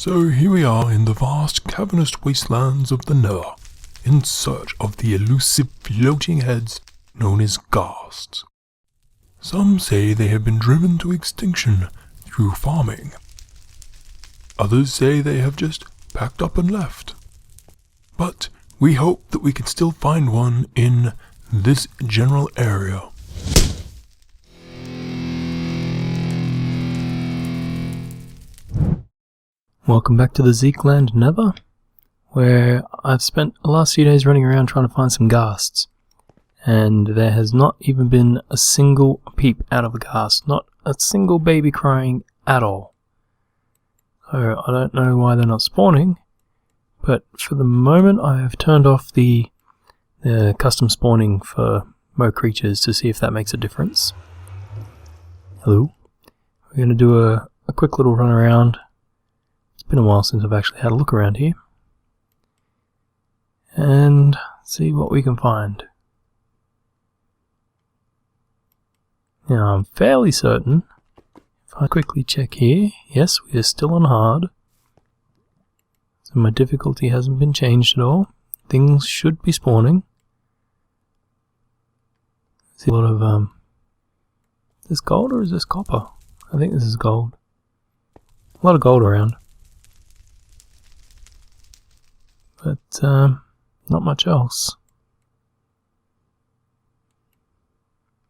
So here we are in the vast cavernous wastelands of the Nether, in search of the elusive floating heads known as Ghasts. Some say they have been driven to extinction through farming. Others say they have just packed up and left. But we hope that we can still find one in this general area. Welcome back to the XekeLand Nether, where I've spent the last few days running around trying to find some Ghasts, and there has not even been a single peep out of a Ghast, not a single baby crying at all. So I don't know why they're not spawning, but for the moment I have turned off the custom spawning for Mo creatures to see if that makes a difference. Hello. We're going to do a quick little run around. It's been a while since I've actually had a look around here. And see what we can find. Now I'm fairly certain, if I quickly check here, yes, we are still on hard. So my difficulty hasn't been changed at all. Things should be spawning. See a lot of, is this gold or is this copper? I think this is gold. A lot of gold around. But, not much else.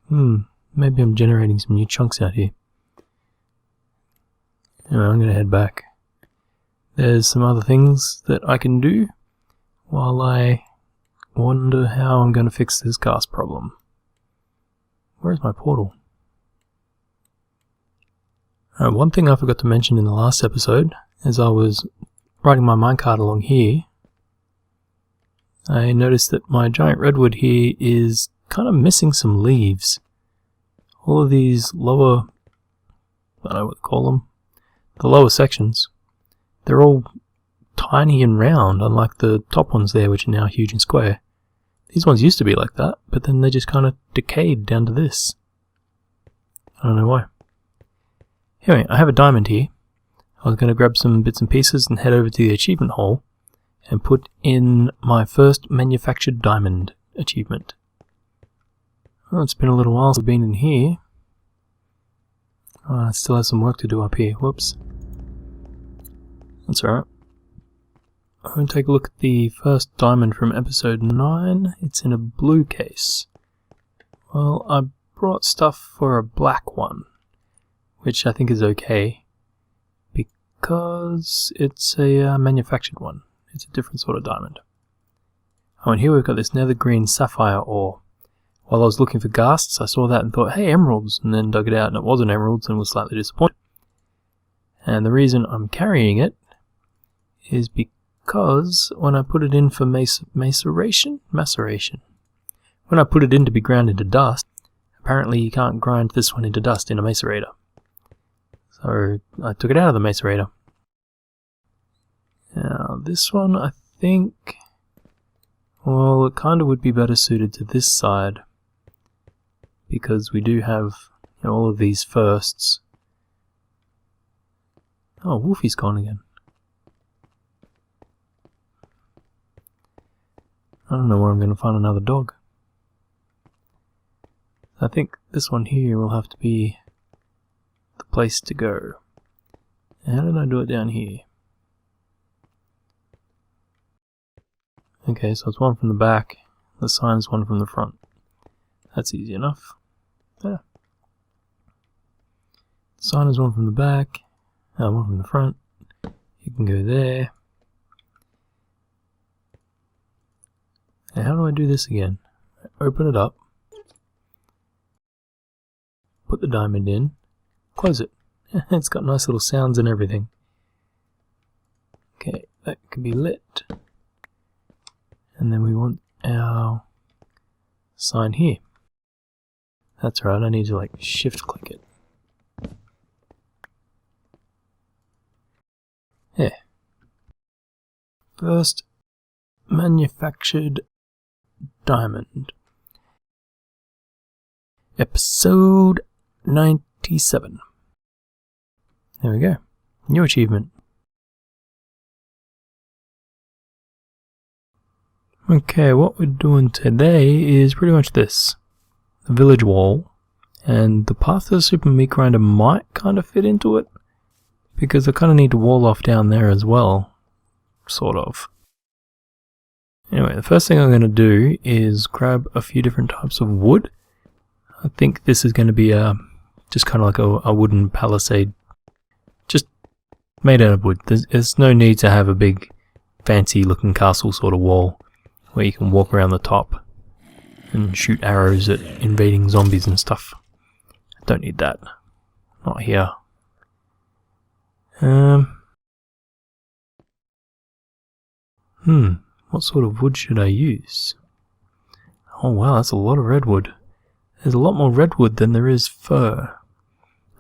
Maybe I'm generating some new chunks out here. Anyway, I'm gonna head back. There's some other things that I can do while I wonder how I'm gonna fix this ghast problem. Where's my portal? One thing I forgot to mention in the last episode, as I was riding my minecart along here, I noticed that my giant redwood here is kind of missing some leaves. All of these lower, I don't know what to call them, the lower sections, they're all tiny and round, unlike the top ones there, which are now huge and square. These ones used to be like that, but then they just kind of decayed down to this. I don't know why. Anyway, I have a diamond here. I was going to grab some bits and pieces and head over to the achievement hole and put in my first manufactured diamond achievement. Well, it's been a little while since I've been in here. I still have some work to do up here. Whoops. That's alright. I'm going to take a look at the first diamond from episode 9. It's in a blue case. Well, I brought stuff for a black one, which I think is okay, because it's a manufactured one. It's a different sort of diamond. Oh, and here we've got this nether green sapphire ore. While I was looking for ghasts, I saw that and thought, hey, emeralds, and then dug it out and it wasn't emeralds and was slightly disappointed. And the reason I'm carrying it is because when I put it in for maceration? When I put it in to be ground into dust, apparently you can't grind this one into dust in a macerator. So I took it out of the macerator. Now this one I think, well, it kind of would be better suited to this side, because we do have, you know, all of these firsts. Oh, Wolfie's gone again. I don't know where I'm going to find another dog. I think this one here will have to be the place to go. How did I do it down here? Okay, so it's one from the back, the sign's one from the front. That's easy enough. Yeah. The sign is one from the back, one from the front. You can go there. Now how do I do this again? Open it up. Put the diamond in. Close it. It's got nice little sounds and everything. Okay, that can be lit. And then we want our sign here. That's right, I need to like shift click it. Yeah. First manufactured diamond. Episode 97. There we go. New achievement. Okay, what we're doing today is pretty much this. The village wall, and the path to the super meat grinder might kind of fit into it, because I kind of need to wall off down there as well, sort of. Anyway, the first thing I'm going to do is grab a few different types of wood. I think this is going to be just kind of like a wooden palisade, just made out of wood. There's no need to have a big fancy looking castle sort of wall where you can walk around the top and shoot arrows at invading zombies and stuff. Don't need that. Not here. What sort of wood should I use? Oh wow, that's a lot of redwood. There's a lot more redwood than there is fir.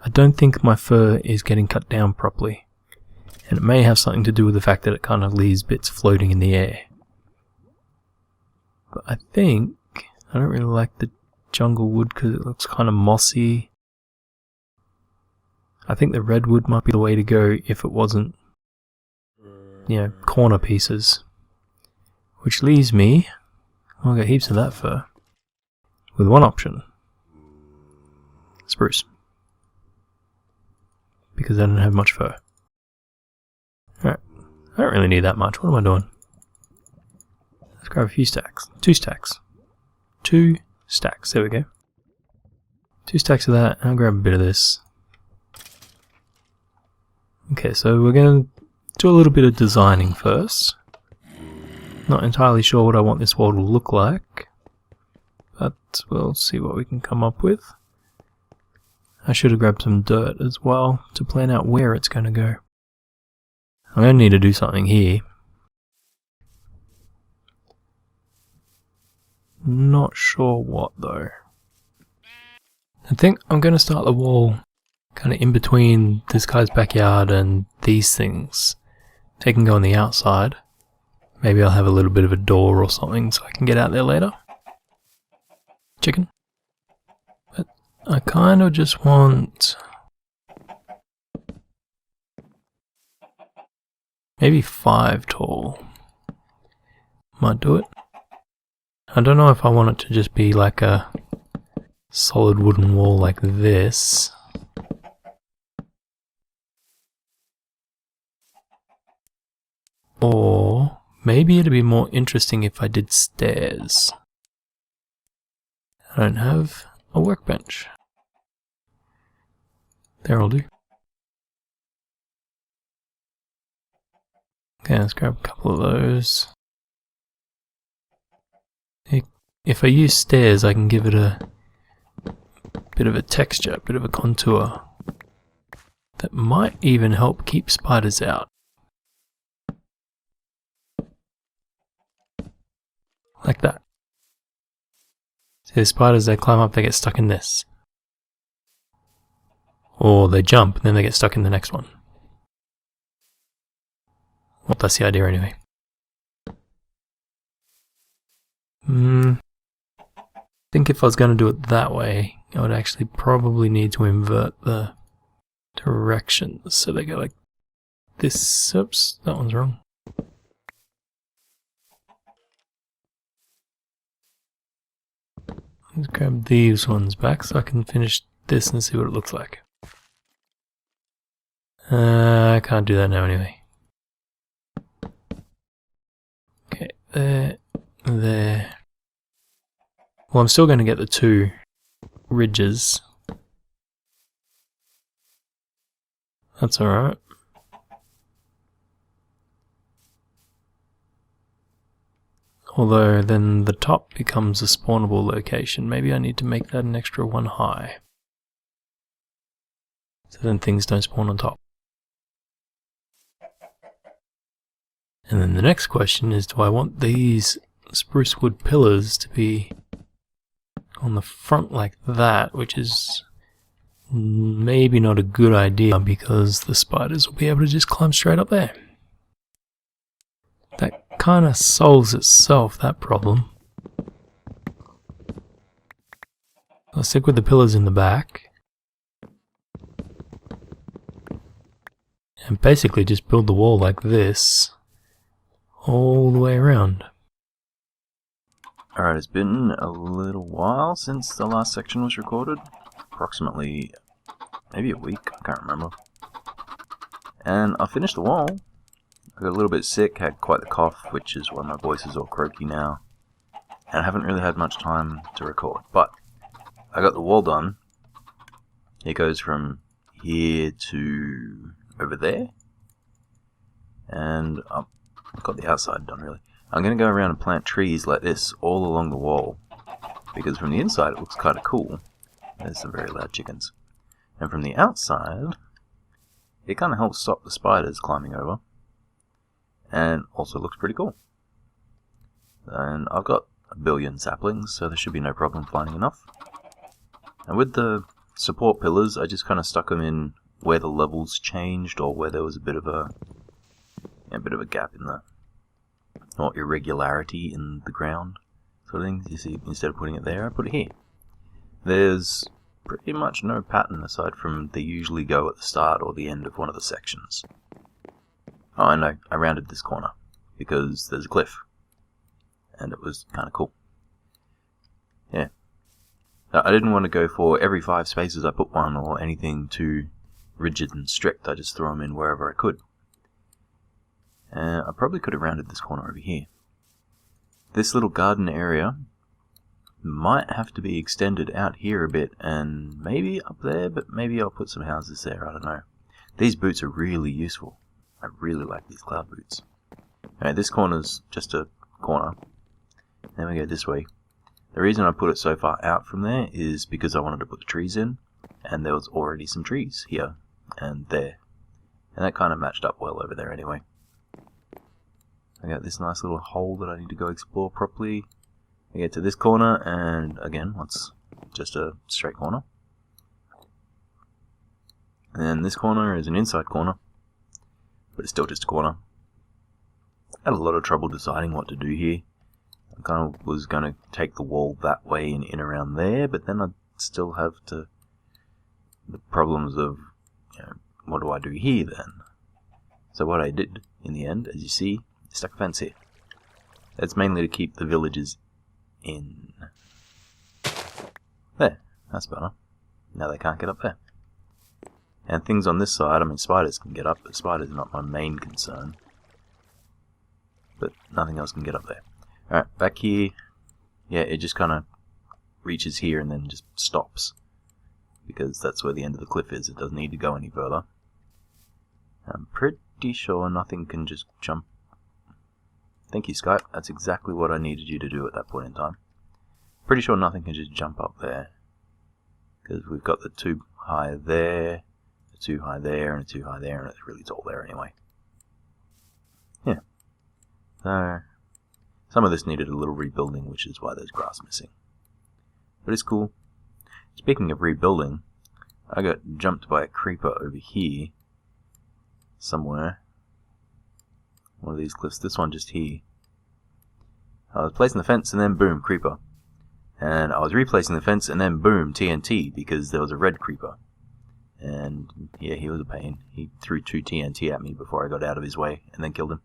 I don't think my fir is getting cut down properly. And it may have something to do with the fact that it kind of leaves bits floating in the air. But I think I don't really like the jungle wood because it looks kind of mossy. I think the redwood might be the way to go if it wasn't, corner pieces. Which leaves me, I'll get heaps of that fur, with one option. Spruce. Because I don't have much fur. Alright, I don't really need that much. What am I doing? Let's grab a few stacks. 2 stacks. 2 stacks, there we go. 2 stacks of that, and I'll grab a bit of this. Okay, so we're going to do a little bit of designing first. Not entirely sure what I want this wall to look like, but we'll see what we can come up with. I should have grabbed some dirt as well to plan out where it's going to go. I'm going to need to do something here. Not sure what though. I think I'm going to start the wall kind of in between this guy's backyard and these things. They can go on the outside. Maybe I'll have a little bit of a door or something so I can get out there later. Chicken. But I kind of just want maybe 5 tall. Might do it. I don't know if I want it to just be like a solid wooden wall like this. Or maybe it'd be more interesting if I did stairs. I don't have a workbench. There'll do. Okay, let's grab a couple of those. If I use stairs, I can give it a bit of a texture, a bit of a contour. That might even help keep spiders out. Like that. See the spiders, they climb up, they get stuck in this. Or they jump, and then they get stuck in the next one. Well, that's the idea anyway. I think if I was going to do it that way, I would actually probably need to invert the directions. So they go like this. Oops, that one's wrong. Let's grab these ones back so I can finish this and see what it looks like. I can't do that now anyway. Okay, there. Well, I'm still going to get the 2 ridges. That's alright. Although then the top becomes a spawnable location. Maybe I need to make that an extra 1 high. So then things don't spawn on top. And then the next question is, do I want these spruce wood pillars to be on the front like that, which is maybe not a good idea because the spiders will be able to just climb straight up there. That kind of solves itself, that problem. I'll stick with the pillars in the back. And basically just build the wall like this all the way around. Alright, it's been a little while since the last section was recorded. Approximately, maybe a week, I can't remember. And I finished the wall. I got a little bit sick, had quite the cough, which is why my voice is all croaky now. And I haven't really had much time to record. But I got the wall done. It goes from here to over there. And I've got the outside done, really. I'm going to go around and plant trees like this all along the wall, because from the inside it looks kind of cool. There's some very loud chickens. And from the outside, it kind of helps stop the spiders climbing over, and also looks pretty cool. And I've got a billion saplings, so there should be no problem finding enough. And with the support pillars, I just kind of stuck them in where the levels changed, or where there was a bit of a gap in the, or irregularity in the ground, sort of thing. You see, instead of putting it there, I put it here. There's pretty much no pattern aside from they usually go at the start or the end of one of the sections. Oh, I know, I rounded this corner because there's a cliff, and it was kind of cool. Yeah. I didn't want to go for every 5 spaces I put one or anything too rigid and strict. I just threw them in wherever I could. I probably could have rounded this corner over here. This little garden area might have to be extended out here a bit, and maybe up there, but maybe I'll put some houses there, I don't know. These boots are really useful. I really like these cloud boots. Alright, this corner's just a corner. Then we go this way. The reason I put it so far out from there is because I wanted to put the trees in, and there was already some trees here and there. And that kind of matched up well over there anyway. I got this nice little hole that I need to go explore properly. I get to this corner, and again, it's just a straight corner. And this corner is an inside corner, but it's still just a corner. I had a lot of trouble deciding what to do here. I kind of was going to take the wall that way and in around there, but then I'd still have the problems of, what do I do here then? So what I did in the end, as you see, stuck a fence here. That's mainly to keep the villagers in. There, that's better. Now they can't get up there. And things on this side, I mean spiders can get up, but spiders are not my main concern. But nothing else can get up there. Alright, back here, yeah, it just kind of reaches here and then just stops. Because that's where the end of the cliff is, it doesn't need to go any further. I'm pretty sure nothing can just jump. Thank you, Skype. That's exactly what I needed you to do at that point in time. Pretty sure nothing can just jump up there. Because we've got the 2 high there, the 2 high there, and the 2 high there, and it's really tall there anyway. Yeah. So, some of this needed a little rebuilding, which is why there's grass missing. But it's cool. Speaking of rebuilding, I got jumped by a creeper over here. Somewhere. One of these cliffs, this one just here. I was placing the fence and then boom, creeper. And I was replacing the fence and then boom, TNT, because there was a red creeper. And yeah, he was a pain. He threw 2 TNT at me before I got out of his way and then killed him.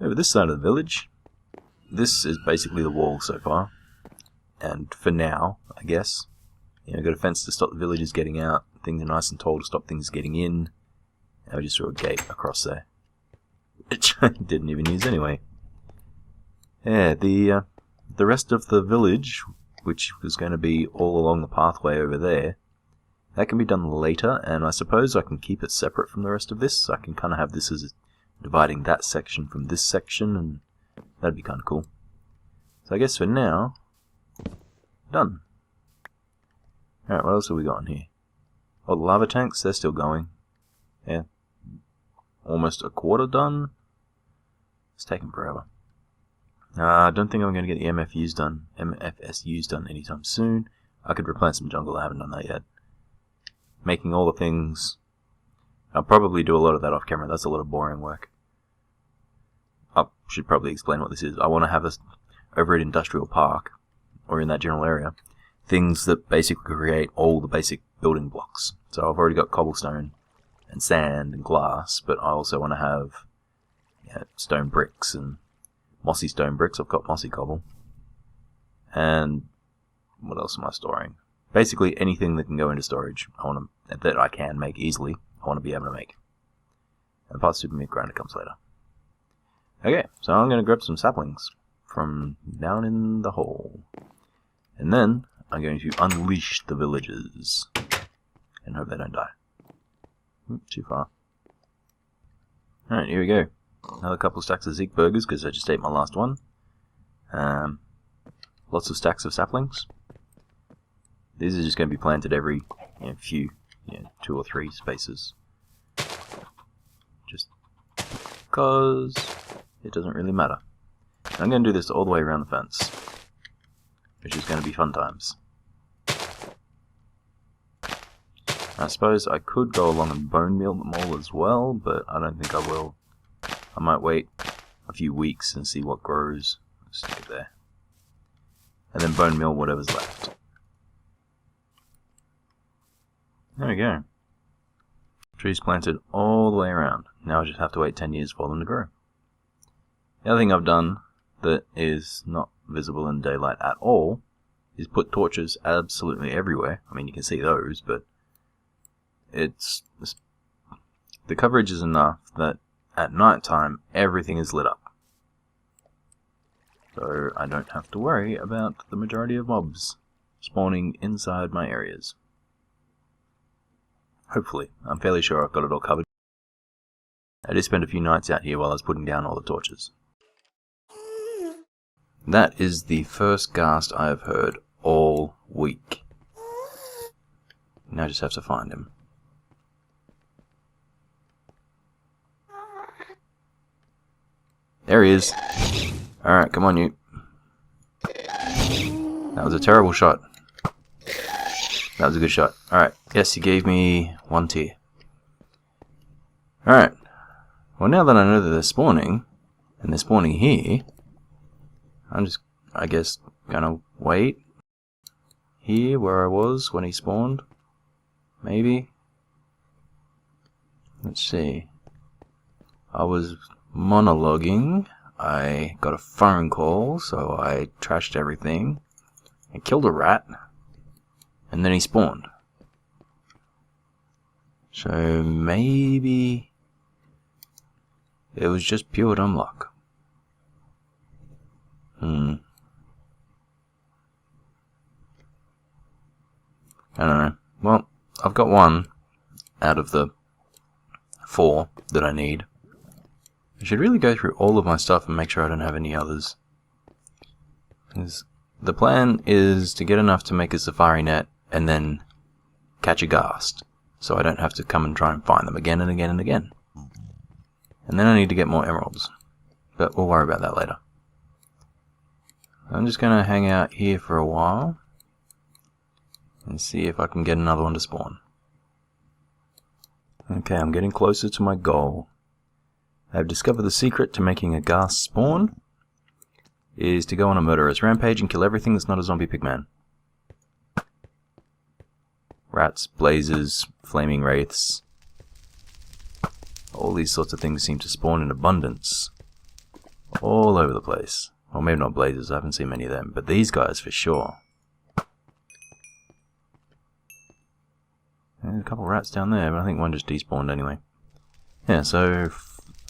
Over this side of the village, this is basically the wall so far. And for now, I guess, I've got a fence to stop the villagers getting out. Things are nice and tall to stop things getting in. And I just threw a gate across there, which I didn't even use anyway. Yeah, the rest of the village, which was going to be all along the pathway over there, that can be done later, and I suppose I can keep it separate from the rest of this. So I can kind of have this as dividing that section from this section, and that'd be kind of cool. So I guess for now, done. Alright, what else have we got in here? Oh, the lava tanks, they're still going. Yeah. Almost a quarter done. It's taking forever. I don't think I'm going to get the MFSUs done anytime soon. I could replant some jungle, I haven't done that yet. Making all the things. I'll probably do a lot of that off camera, that's a lot of boring work. I should probably explain what this is. I want to have us over at Industrial Park, or in that general area, things that basically create all the basic building blocks. So I've already got cobblestone and sand and glass, but I also want to have stone bricks and mossy stone bricks. I've got mossy cobble. And what else am I storing? Basically anything that can go into storage. That I can make easily. I want to be able to make. And the parts super meat grinder comes later. Okay, so I'm going to grab some saplings from down in the hole. And then I'm going to unleash the villagers. And hope they don't die. Too far. Alright, here we go. Another couple of stacks of Xeke burgers because I just ate my last one. Lots of stacks of saplings. These are just going to be planted every few, 2 or 3 spaces. Just because it doesn't really matter. I'm going to do this all the way around the fence, which is going to be fun times. I suppose I could go along and bone meal them all as well, but I don't think I will. I might wait a few weeks and see what grows. Stick it there. And then bone meal whatever's left. There we go. Trees planted all the way around. Now I just have to wait 10 years for them to grow. The other thing I've done that is not visible in daylight at all is put torches absolutely everywhere. I mean, you can see those, but the coverage is enough that at night time everything is lit up. So I don't have to worry about the majority of mobs spawning inside my areas. Hopefully. I'm fairly sure I've got it all covered. I did spend a few nights out here while I was putting down all the torches. That is the first ghast I have heard all week. Now I just have to find him. There he is. Alright, come on you. That was a terrible shot. That was a good shot. Alright, yes, he gave me 1 tier. Alright. Well, now that I know that they're spawning, and they're spawning here, I'm just, I guess, gonna wait here where I was when he spawned. Maybe. Let's see. I was monologuing. I got a phone call, so I trashed everything. I killed a rat. And then he spawned. So maybe it was just pure dumb luck. I don't know. Well, I've got 1 out of the 4 that I need. I should really go through all of my stuff and make sure I don't have any others. Because the plan is to get enough to make a safari net and then catch a ghast, so I don't have to come and try and find them again and again and again. And then I need to get more emeralds, but we'll worry about that later. I'm just going to hang out here for a while and see if I can get another one to spawn. Okay, I'm getting closer to my goal. I've discovered the secret to making a ghast spawn is to go on a murderous rampage and kill everything that's not a zombie pigman. Rats, blazes, flaming wraiths. All these sorts of things seem to spawn in abundance. All over the place. Well, maybe not blazes, I haven't seen many of them, but these guys for sure. There's a couple of rats down there, but I think one just despawned anyway. Yeah, so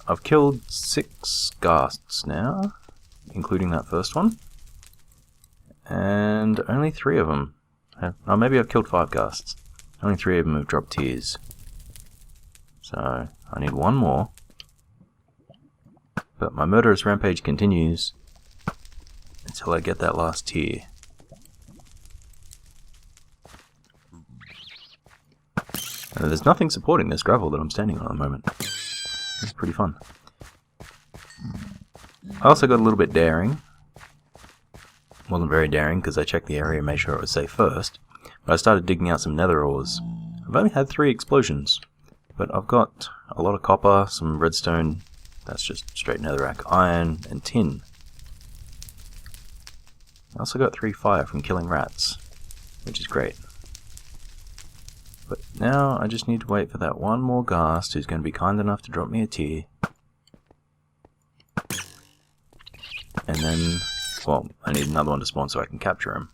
I've killed 6 ghasts now, including that first one. And only 3 of them oh, maybe I've killed 5 ghasts. Only 3 of them have dropped tiers. So I need 1 more. But my murderous rampage continues until I get that last tier. And there's nothing supporting this gravel that I'm standing on at the moment. It's pretty fun. I also got a little bit daring. Wasn't very daring because I checked the area and made sure it was safe first. But I started digging out some nether ores. I've only had 3 explosions. But I've got a lot of copper, some redstone, that's just straight netherrack, iron, and tin. I also got 3 fire from killing rats, which is great. But now I just need to wait for that 1 more ghast who's going to be kind enough to drop me a tier. And then Well, I need another one to spawn so I can capture him.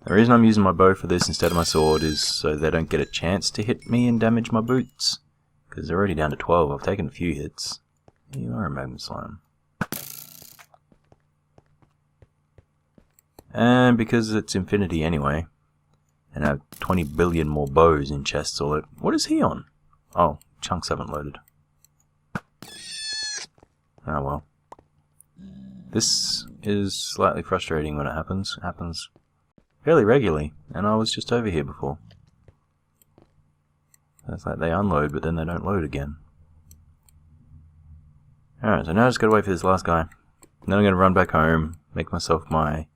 The reason I'm using my bow for this instead of my sword is so they don't get a chance to hit me and damage my boots. Because they're already down to 12. I've taken a few hits. You are a magma slime. And because it's infinity anyway, and I have 20 billion more bows in chests all over. What is he on? Oh, chunks haven't loaded. Oh well. This is slightly frustrating when it happens. It happens fairly regularly, and I was just over here before. It's like they unload, but then they don't load again. Alright, so now I just gotta wait for this last guy. Then I'm gonna run back home, make myself my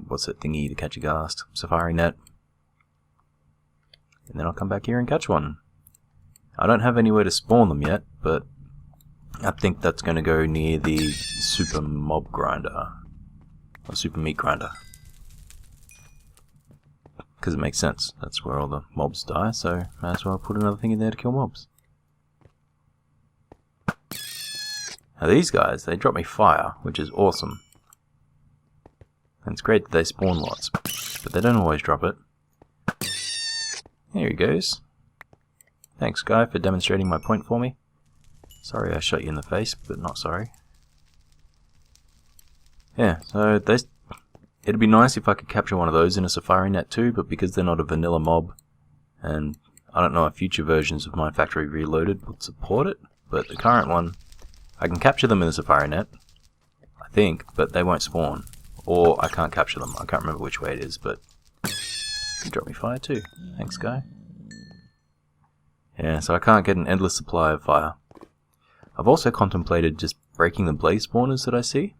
what's that thingy to catch a ghast? Safari net. And then I'll come back here and catch one. I don't have anywhere to spawn them yet, but I think that's going to go near the super mob grinder. Or super meat grinder. Because it makes sense. That's where all the mobs die, so might as well put another thing in there to kill mobs. Now these guys, they drop me fire, which is awesome. And it's great that they spawn lots, but they don't always drop it. Here he goes. Thanks, guy, for demonstrating my point for me. Sorry I shot you in the face, but not sorry. Yeah, so it'd be nice if I could capture one of those in a safari net too, but because they're not a vanilla mob, and I don't know if future versions of my Factory Reloaded would support it, but the current one, I can capture them in the safari net, I think, but they won't spawn. Or I can't capture them. I can't remember which way it is, but you dropped me fire too. Thanks, guy. Yeah, so I can't get an endless supply of fire. I've also contemplated just breaking the blaze spawners that I see.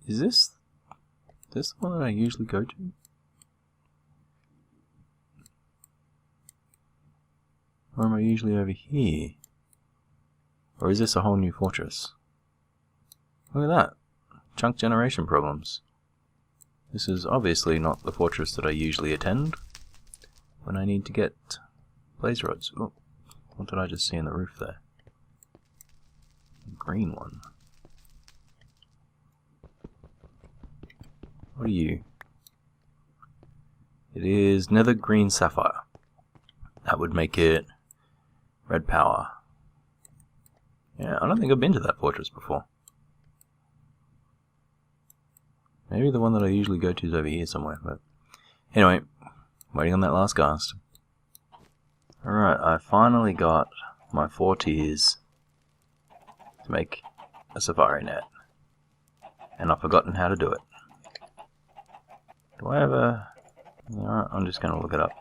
Is this the one that I usually go to? Or am I usually over here? Or is this a whole new fortress? Look at that. Chunk generation problems. This is obviously not the fortress that I usually attend when I need to get blaze rods. Oh, what did I just see in the roof there? Green one. What are you? It is nether green sapphire. That would make it red power. Yeah, I don't think I've been to that fortress before. Maybe the one that I usually go to is over here somewhere, but anyway, waiting on that last ghast. Alright, I finally got my 4 tiers to make a safari net. And I've forgotten how to do it. Do I have a... Alright, I'm just going to look it up.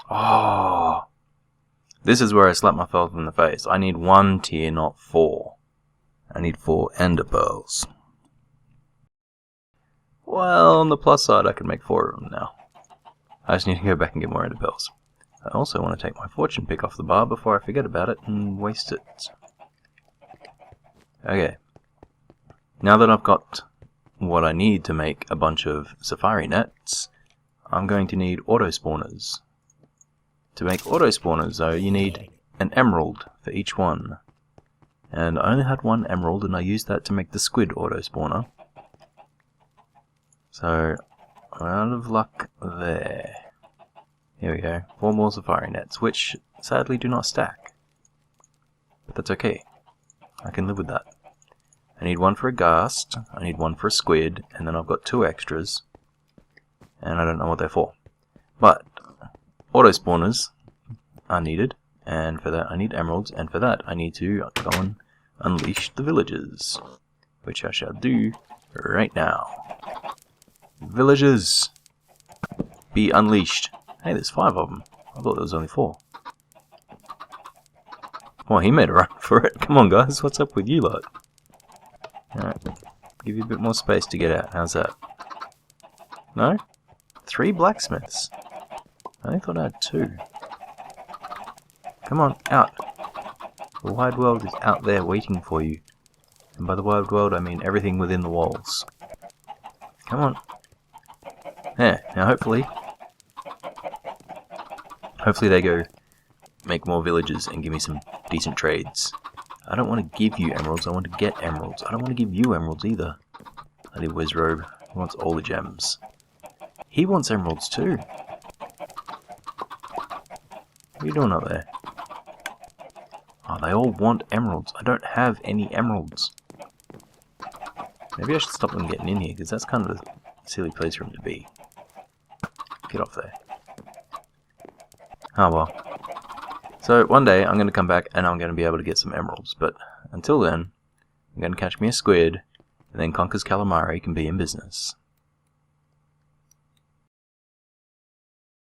Oh! This is where I slapped myself in the face. I need 1 tier, not 4. I need 4 ender pearls. Well, on the plus side, I can make 4 of them now. I just need to go back and get more ender pearls. I also want to take my fortune pick off the bar before I forget about it and waste it. Okay. Now that I've got what I need to make a bunch of safari nets, I'm going to need auto spawners. To make auto spawners, though, you need an emerald for each one. And I only had 1 emerald, and I used that to make the squid auto spawner. So, I'm out of luck there. Here we go. 4 more safari nets, which sadly do not stack. But that's okay. I can live with that. I need 1 for a ghast, I need 1 for a squid, and then I've got 2 extras. And I don't know what they're for. But auto spawners are needed, and for that I need emeralds, and for that I need to go and unleash the villagers, which I shall do right now. Villagers, be unleashed. Hey, there's 5 of them. I thought there was only 4. Well, he made a run for it. Come on, guys, what's up with you lot? Alright, give you a bit more space to get out. How's that? No? 3 blacksmiths. I only thought I had 2. Come on, out. The wide world is out there waiting for you. And by the wide world, I mean everything within the walls. Come on. Yeah, now hopefully they go make more villages and give me some decent trades. I don't want to give you emeralds, I want to get emeralds. I don't want to give you emeralds either. Bloody Wizrobe, he wants all the gems. He wants emeralds too. What are you doing up there? Oh, they all want emeralds. I don't have any emeralds. Maybe I should stop them getting in here, because that's kind of a silly place for them to be. Get off there. Oh well. So one day I'm going to come back and I'm going to be able to get some emeralds. But until then, I'm going to catch me a squid, and then Conker's Calamari can be in business.